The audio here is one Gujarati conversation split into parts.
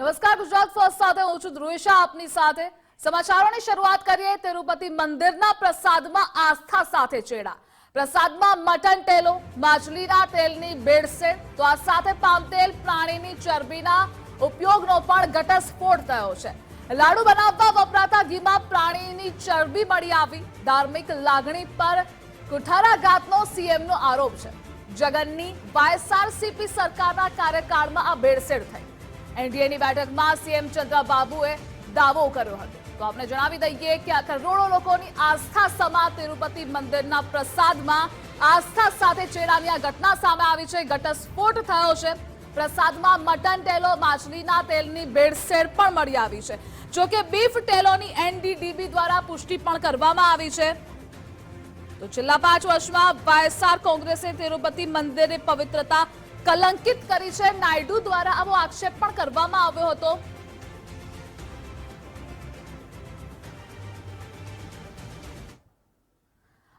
નમસ્કાર, ગુજરાત ફર્સ્ટ સાથે હું છું ધ્રુવેશા આપની સાથે। સમાચારોની શરૂઆત કરીએ। તિરુપતિ મંદિરના પ્રસાદમાં આસ્થા સાથે ચેડા। પ્રસાદમાં મટન ટેલો, માછલીના તેલની ભેળસેળ, તો આ સાથે પામતેલ, પ્રાણીની ચરબીના ઉપયોગનો પણ ઘટસ્ફોટ થયો છે। લાડુ બનાવવા વપરાતા ઘીમાં પ્રાણીની ચરબી મળી આવી। ધાર્મિક લાગણી પર કુઠારાઘાતનો સીએમનો આરોપ છે। જગનની વાયએસઆરસીપી સરકારના કાર્યકાળમાં આ ભેળસેળ થઈ। એનડીએની બેઠકમાં સીએમ ચંદ્રબાબુએ દાવો કર્યો હતો। તો આપણે જણાવી દઈએ કે આ કરોડો લોકોની આસ્થા સમા તિરુપતિ મંદિરના પ્રસાદમાં આસ્થા સાથે ચેડાની આ ઘટના સામે આવી છે। ઘટસ્ફોટ થયો છે। પ્રસાદમાં મટન ટેલો, માછલીના તેલની ભેળસેળ પણ મળી આવી છે। જોકે બીફ ટેલોની એનડીડીબી દ્વારા પુષ્ટિ પણ કરવામાં આવી છે। તો છેલ્લા 5 વર્ષમાં વાયએસઆર કોંગ્રેસે તિરુપતિ મંદિરની પવિત્રતા કલંકિત કરી છે। નાયડુ દ્વારા આવો આક્ષેપ પણ કરવામાં આવ્યો હતો।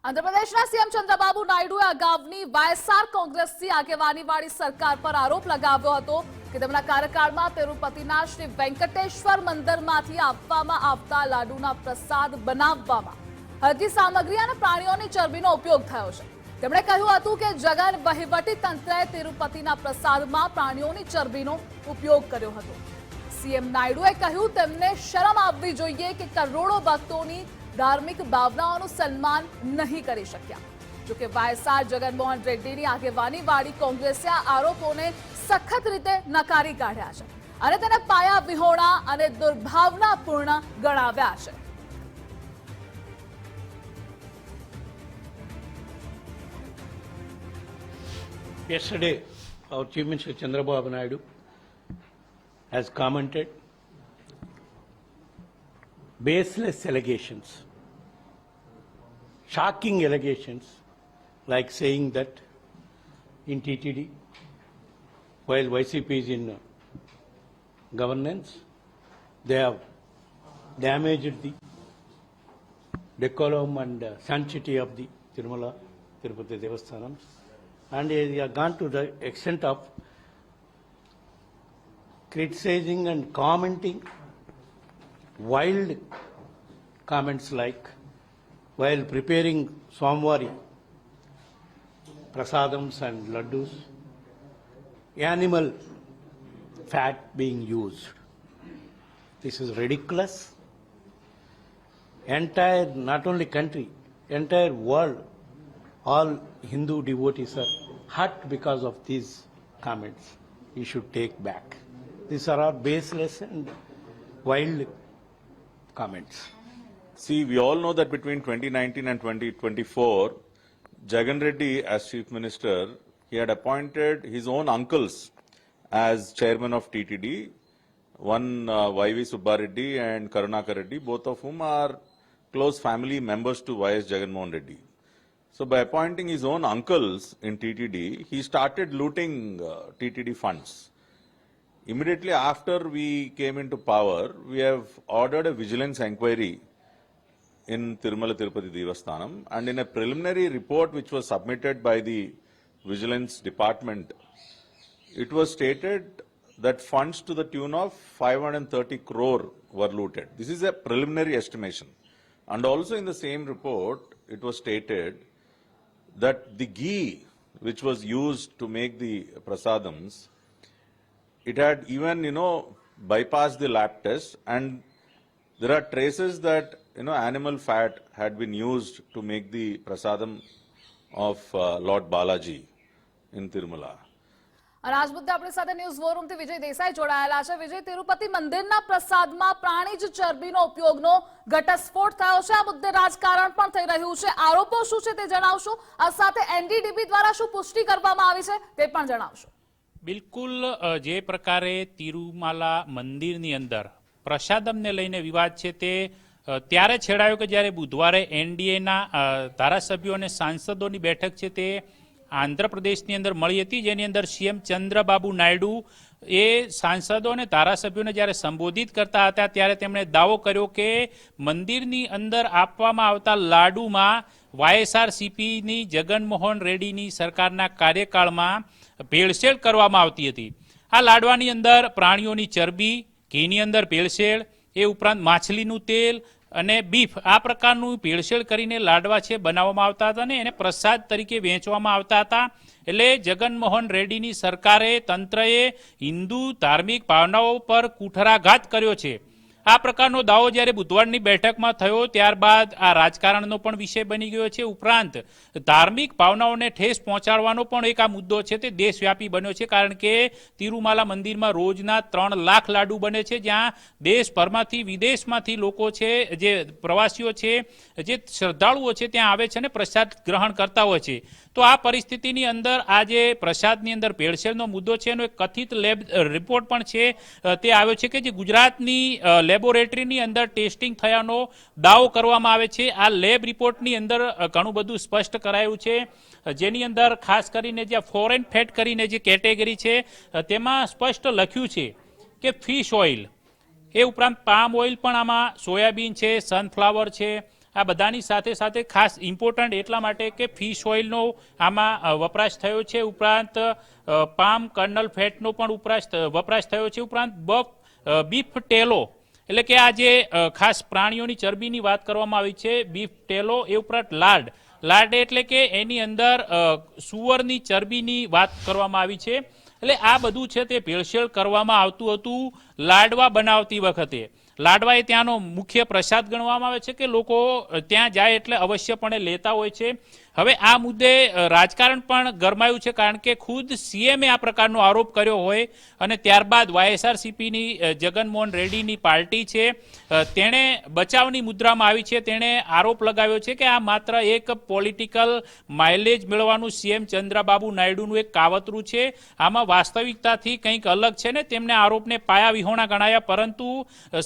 આંધ્રપ્રદેશના સીએમ ચંદ્રબાબુ નાયડુએ અગાઉની વાયએસઆર કોંગ્રેસની આગેવાનીવાળી સરકાર પર આરોપ લગાવ્યો હતો કે તેમના કાર્યકાળમાં તિરુપતિના શ્રી વેંકટેશ્વર મંદિરમાંથી આપવામાં આવતા લાડુના પ્રસાદ બનાવવામાં હળદી સામગ્રી અને પ્રાણીઓની ચરબીનો ઉપયોગ થયો છે। તેમણે કહ્યું હતું કે જગન વહીવટી તંત્રએ તિરુપતિના પ્રસાદમાં પ્રાણીઓની ચરબીનો ઉપયોગ કર્યો હતો। સીએમ નાયડુએ કહ્યું તેમને શરમ આવવી જોઈએ કે કરોડો ભક્તોની ધાર્મિક ભાવનાઓનું સન્માન નહીં કરી શક્યા। જોકે વાયએસઆર જગનમોહન રેડ્ડીની આગેવાનીવાળી કોંગ્રેસે આ આરોપોને સખત રીતે નકારી કાઢ્યા છે અને તેને પાયા વિહોણા અને દુર્ભાવનાપૂર્ણ ગણાવ્યા છે। Yesterday, our Chief Minister Chandrababu Naidu has commented baseless allegations, shocking allegations, like saying that in TTD, while YCP is in governance, they have damaged the decorum and sanctity of the Tirupati Devasthanams. And he has gone to the extent of criticizing and commenting wild comments like, while preparing Somvari prasadams and laddus, animal fat being used. This is ridiculous. Entire, not only country, entire world, all Hindu devotees are hurt because of these comments. We should take back. These are all baseless and wild comments. See, we all know that between 2019 and 2024, Jagan Reddy, as Chief Minister, he had appointed his own uncles as chairman of TTD, one YV Subba Reddy and Karunakar Reddy, both of whom are close family members to YS Jagan Mohan Reddy. So by appointing his own uncles in TTD, he started looting TTD funds. Immediately after we came into power, we have ordered a vigilance inquiry in Tirumala Tirupati Devasthanam, and in a preliminary report which was submitted by the Vigilance Department, it was stated that funds to the tune of 530 crore were looted. This is a preliminary estimation. And also in the same report, it was stated that the ghee which was used to make the prasadams, it had even, bypassed the lab test, and there are traces that, animal fat had been used to make the prasadam of Lord Balaji in Tirumala. અને આજ મુદ્દે આપણી સાથે ન્યૂઝ વોર રૂમથી વિજય દેસાઈ જોડાયેલા છે। વિજય, તિરુપતિ મંદિરના પ્રસાદમાં પ્રાણીજ ચરબીનો ઉપયોગનો ઘટસ્ફોટ થયો છે। આ મુદ્દે રાજકારણ પણ થઈ રહ્યું છે। આરોપો શું છે તે જણાવશો? આ સાથે એનડીડીબી દ્વારા શું પુષ્ટિ કરવામાં આવી છે તે પણ જણાવશો? બિલકુલ, જે પ્રકારે તિરુમાલા મંદિરની અંદર પ્રસાદમને લઈને વિવાદ છે તે ત્યારે છેડાયો કે જ્યારે બુધવારે એનડીએના ધારાસભ્યો અને સાંસદોની બેઠક છે તે આંધ્રપ્રદેશની અંદર મળી હતી, જેની અંદર સીએમ ચંદ્રબાબુ નાયડુ એ સાંસદો અને ધારાસભ્યોને જ્યારે સંબોધિત કરતા હતા ત્યારે તેમણે દાવો કર્યો કે મંદિરની અંદર આપવામાં આવતા લાડુમાં વાયએસઆરસીપીની જગનમોહન રેડ્ડીની સરકારના કાર્યકાળમાં ભેળસેળ કરવામાં આવતી હતી। આ લાડવાની અંદર પ્રાણીઓની ચરબી ઘીની અંદર ભેળસેળ, એ ઉપરાંત માછલીનું તેલ અને બીફ, આ પ્રકારનું ભેળસેળ કરીને લાડવા છે બનાવવામાં આવતા હતા ને એને પ્રસાદ તરીકે વેચવામાં આવતા હતા. એટલે જગનમોહન રેડ્ડીની સરકારે, તંત્રએ હિન્દુ ધાર્મિક ભાવનાઓ પર કુઠરાઘાત કર્યો છે. આ પ્રકારનો દાવો જ્યારે બુધવારની બેઠકમાં થયો ત્યારબાદ આ રાજકારણનો પણ વિષય બની ગયો છે. ઉપરાંત ધાર્મિક ભાવનાઓને ઠેસ પહોંચાડવાનો પણ એક આ મુદ્દો છે તે દેશવ્યાપી બન્યો છે, કારણ કે તિરુમાલા મંદિરમાં રોજના 3 લાખ લાડુ બને છે, જ્યાં દેશભરમાંથી વિદેશમાંથી લોકો છે, જે પ્રવાસીઓ છે, જે શ્રદ્ધાળુઓ છે ત્યાં આવે છે અને પ્રસાદ ગ્રહણ કરતા હોય છે. તો આ પરિસ્થિતિની અંદર આ જે પ્રસાદની અંદર ભેળસેળનો મુદ્દો છે એનો એક કથિત લેબ રિપોર્ટ પણ છે તે આવ્યો છે કે જે ગુજરાતની લેબોરેટરીની અંદર ટેસ્ટિંગ થયાનો દાવો કરવામાં આવે છે. આ લેબ રિપોર્ટની અંદર ઘણું બધું સ્પષ્ટ કરાયું છે, જેની અંદર ખાસ કરીને જે ફોરેન ફેટ કરીને જે કેટેગરી છે તેમાં સ્પષ્ટ લખ્યું છે કે ફિશ ઓઇલ, એ ઉપરાંત પામ ઓઇલ પણ આમાં, સોયાબીન છે, સનફ્લાવર છે, આ બધાની સાથે સાથે ખાસ ઇમ્પોર્ટન્ટ એટલા માટે કે ફિશ ઓઇલનો આમાં વપરાશ થયો છે, ઉપરાંત પામ કર્નલ ફેટનો પણ વપરાશ થયો છે, ઉપરાંત બીફ ટેલો, એટલે કે આ જે ખાસ પ્રાણીઓની ચરબીની વાત કરવામાં આવી છે, બીફ ટેલો, એ ઉપરાંત લાર્ડ એટલે કે એની અંદર સુવરની ચરબીની વાત કરવામાં આવી છે. એટલે આ બધું છે તે ભેળસેળ કરવામાં આવતું હતું લાડવા બનાવતી વખતે. લાડવા એ ત્યાંનો મુખ્ય પ્રસાદ ગણવામાં આવે છે કે લોકો ત્યાં જાય એટલે અવશ્યપણે લેતા હોય છે. હવે આ મુદ્દે રાજકારણ પણ ગરમાયું છે, કારણ કે ખુદ સીએમએ આ પ્રકારનો આરોપ કર્યો હોય અને ત્યારબાદ YSRCPની જગનમોહન રેડ્ડીની પાર્ટી છે તેણે બચાવની મુદ્રામાં આવી છે. તેણે આરોપ લગાવ્યો છે કે આ માત્ર એક પોલિટિકલ માઇલેજ મેળવવાનું સીએમ ચંદ્રબાબુ નાયડુનું એક કાવતરું છે, આમાં વાસ્તવિકતાથી કંઈક અલગ છે ને તેમને આરોપને પાયા વિહોણા ગણાયા. પરંતુ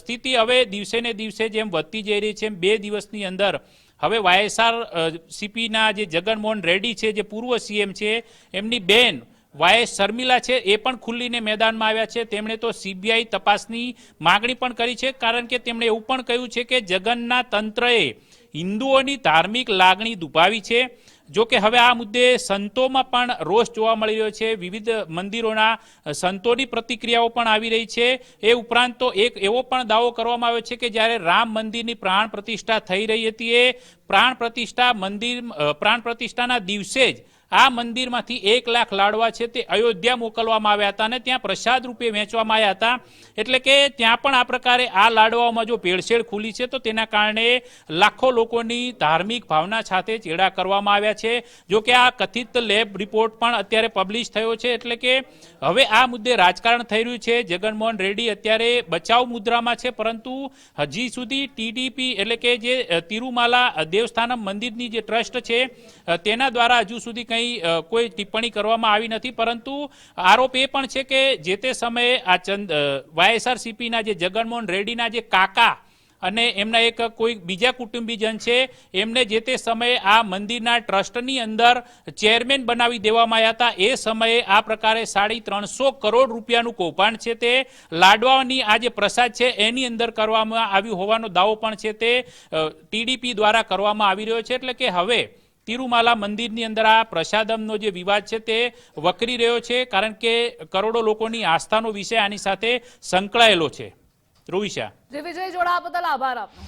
સ્થિતિ હવે દિવસે ને દિવસે જેમ વધતી જઈ રહી છે, 2 દિવસની અંદર હવે YSRCPના જે જગનમોહન રેડ્ડી છે, જે પૂર્વ સીએમ છે, એમની બેન YS શર્મિલા છે, એ પણ ખુલ્લીને મેદાનમાં આવ્યા છે. તેમણે તો CBI તપાસની માગણી પણ કરી છે, કારણ કે તેમણે એવું પણ કહ્યું છે કે જગનના તંત્રએ હિન્દુઓની ધાર્મિક લાગણી દુભાવી છે. જો કે હવે આ મુદ્દે સંતોમાં પણ રોષ જોવા મળી રહ્યો છે, વિવિધ મંદિરોના સંતોની પ્રતિક્રિયાઓ પણ આવી રહી છે. એ ઉપરાંત તો એક એવો પણ દાવો કરવામાં આવ્યો છે કે જ્યારે રામ મંદિરની પ્રાણ પ્રતિષ્ઠા થઈ રહી હતી, એ પ્રાણ પ્રતિષ્ઠાના દિવસે જ આ મંદિરમાંથી 1 લાખ લાડવા છે તે અયોધ્યા મોકલવામાં આવ્યા હતા અને ત્યાં પ્રસાદ રૂપે વેચવામાં આવ્યા હતા. એટલે કે ત્યાં પણ આ પ્રકારે આ લાડવાઓમાં જો ભેળસેળ ખુલી છે તો તેના કારણે લાખો લોકોની ધાર્મિક ભાવના સાથે ચેડા કરવામાં આવ્યા છે. જો કે આ કથિત લેબ રિપોર્ટ પણ અત્યારે પબ્લિશ થયો છે, એટલે કે હવે આ મુદ્દે રાજકારણ થઈ રહ્યું છે. જગનમોહન રેડ્ડી અત્યારે બચાવ મુદ્રામાં છે, પરંતુ હજી સુધી TDP એટલે કે જે તિરુમાલા દેવસ્થાનમ મંદિરની જે ટ્રસ્ટ છે તેના દ્વારા હજુ સુધી કોઈ ટિપ્પણી કરવામાં આવી નથી. પરંતુ આરોપ એ પણ છે કે જે તે સમયે આ YSRCPના જે જગનમોહન રેડ્ડીના જે કાકા અને એમના એક કોઈ બીજા કુટુંબીજન છે, એમને જે તે સમયે આ મંદિરના ટ્રસ્ટની અંદર ચેરમેન બનાવી દેવામાં આવ્યા હતા. એ સમયે આ પ્રકારે 350 કરોડ રૂપિયાનું કૌભાંડ છે તે લાડવાની આ જે પ્રસાદ છે એની અંદર કરવામાં આવ્યું હોવાનો દાવો પણ છે તે TDP દ્વારા કરવામાં આવી રહ્યો છે. એટલે કે હવે તિરુમાલા મંદિરની અંદર આ પ્રસાદમનો જે વિવાદ છે તે વકરી રહ્યો છે, કારણ કે કરોડો લોકોની આસ્થાનો વિષય આની સાથે સંકળાયેલો છે. રોવિશા. જે વિજય જોડાવા બદલ આભાર આપનો.